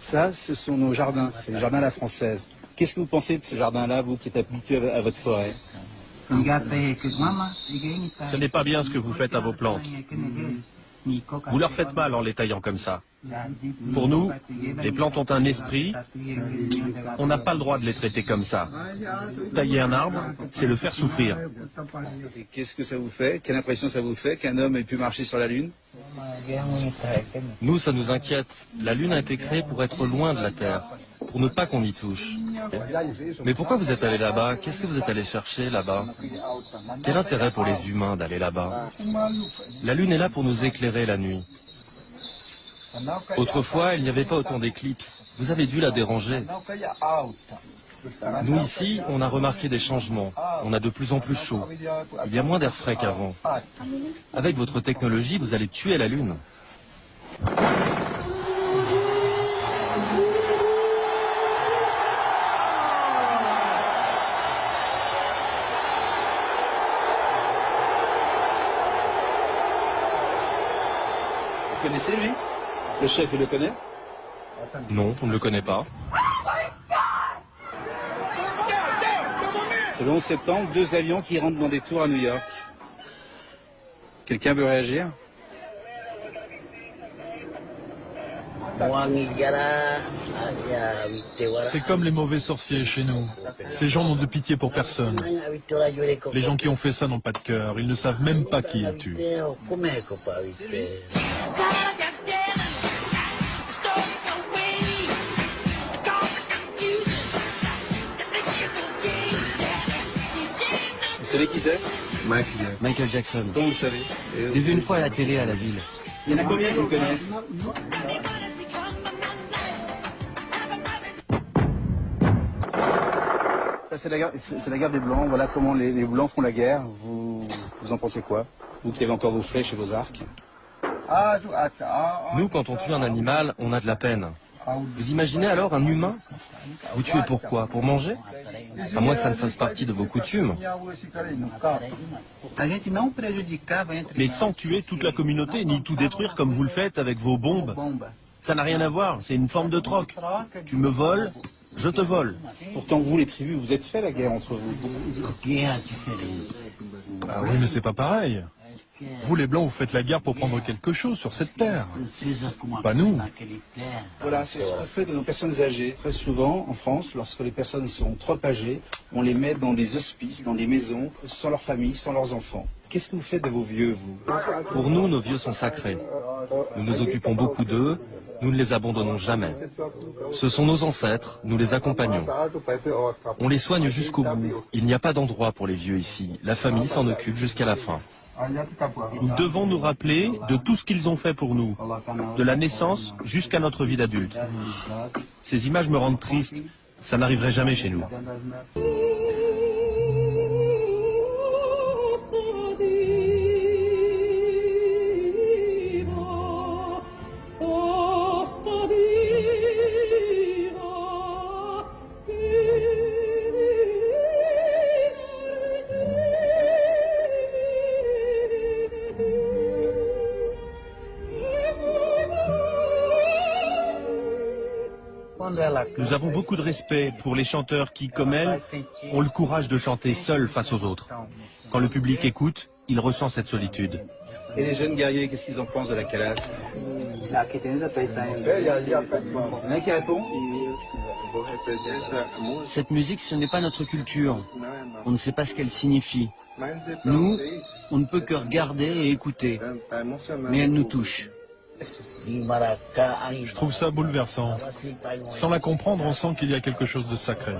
Ça, ce sont nos jardins, c'est le jardin à la française. Qu'est-ce que vous pensez de ce jardin-là, vous qui êtes habitué à votre forêt? Ce n'est pas bien ce que vous faites à vos plantes. Vous leur faites mal en les taillant comme ça. Pour nous, les plantes ont un esprit. On n'a pas le droit de les traiter comme ça. Tailler un arbre, c'est le faire souffrir. Et qu'est-ce que ça vous fait? Quelle impression ça vous fait qu'un homme ait pu marcher sur la Lune? Nous, ça nous inquiète. La Lune a été créée pour être loin de la Terre, pour ne pas qu'on y touche. Mais pourquoi vous êtes allé là-bas? Qu'est-ce que vous êtes allé chercher là-bas? Quel intérêt pour les humains d'aller là-bas? La Lune est là pour nous éclairer la nuit. Autrefois, il n'y avait pas autant d'éclipses. Vous avez dû la déranger. Nous, ici, on a remarqué des changements. On a de plus en plus chaud. Il y a moins d'air frais qu'avant. Avec votre technologie, vous allez tuer la Lune. Vous connaissez lui? Le chef, il le connaît? Non, on ne le connaît pas. C'est le 11 septembre, 2 avions qui rentrent dans des tours à New York. Quelqu'un veut réagir? C'est comme les mauvais sorciers chez nous. Ces gens n'ont de pitié pour personne. Les gens qui ont fait ça n'ont pas de cœur. Ils ne savent même pas qui ils tuent. Vous savez qui c'est? Michael Jackson. Comment vous le savez? Je l'ai vu une fois à la télé à la ville. Il y en a combien qui le connaissent? Ça, c'est la guerre des Blancs. Voilà comment les Blancs font la guerre. Vous en pensez quoi? Vous qui avez encore vos flèches et vos arcs. Nous, quand on tue un animal, on a de la peine. Vous imaginez alors un humain? Vous tuez pourquoi? Pour manger? À moins que ça ne fasse partie de vos coutumes. Mais sans tuer toute la communauté, ni tout détruire comme vous le faites avec vos bombes. Ça n'a rien à voir, c'est une forme de troc. Tu me voles, je te vole. Pourtant, vous, les tribus, vous êtes fait la guerre entre vous. Ah oui, mais c'est pas pareil. Vous, les Blancs, vous faites la guerre pour prendre quelque chose sur cette terre. Pas nous. Voilà, c'est ce qu'on fait de nos personnes âgées. Très souvent, en France, lorsque les personnes sont trop âgées, on les met dans des hospices, dans des maisons, sans leur famille, sans leurs enfants. Qu'est-ce que vous faites de vos vieux, vous? Pour nous, nos vieux sont sacrés. Nous nous occupons beaucoup d'eux, nous ne les abandonnons jamais. Ce sont nos ancêtres, nous les accompagnons. On les soigne jusqu'au bout. Il n'y a pas d'endroit pour les vieux ici. La famille s'en occupe jusqu'à la fin. Nous devons nous rappeler de tout ce qu'ils ont fait pour nous, de la naissance jusqu'à notre vie d'adulte. Ces images me rendent triste, ça n'arriverait jamais chez nous. Nous avons beaucoup de respect pour les chanteurs qui, comme elle, ont le courage de chanter seuls face aux autres. Quand le public écoute, il ressent cette solitude. Et les jeunes guerriers, qu'est-ce qu'ils en pensent de la calasse? Il y en a qui répond? Cette musique, ce n'est pas notre culture. On ne sait pas ce qu'elle signifie. Nous, on ne peut que regarder et écouter. Mais elle nous touche. Je trouve ça bouleversant. Sans la comprendre, on sent qu'il y a quelque chose de sacré.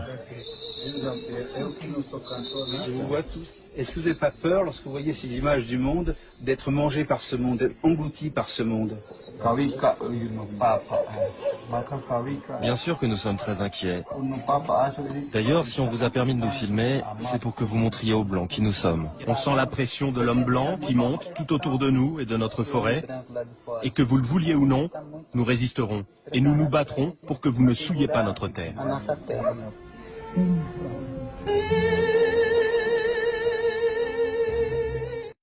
Je vous vois tous. Est-ce que vous n'avez pas peur, lorsque vous voyez ces images du monde, d'être mangé par ce monde, d'être englouti par ce monde? Bien sûr que nous sommes très inquiets. D'ailleurs, si on vous a permis de nous filmer, c'est pour que vous montriez aux Blancs qui nous sommes. On sent la pression de l'homme blanc qui monte tout autour de nous et de notre forêt. Et que vous le vouliez ou non, nous résisterons. Et nous nous battrons pour que vous ne souilliez pas notre terre.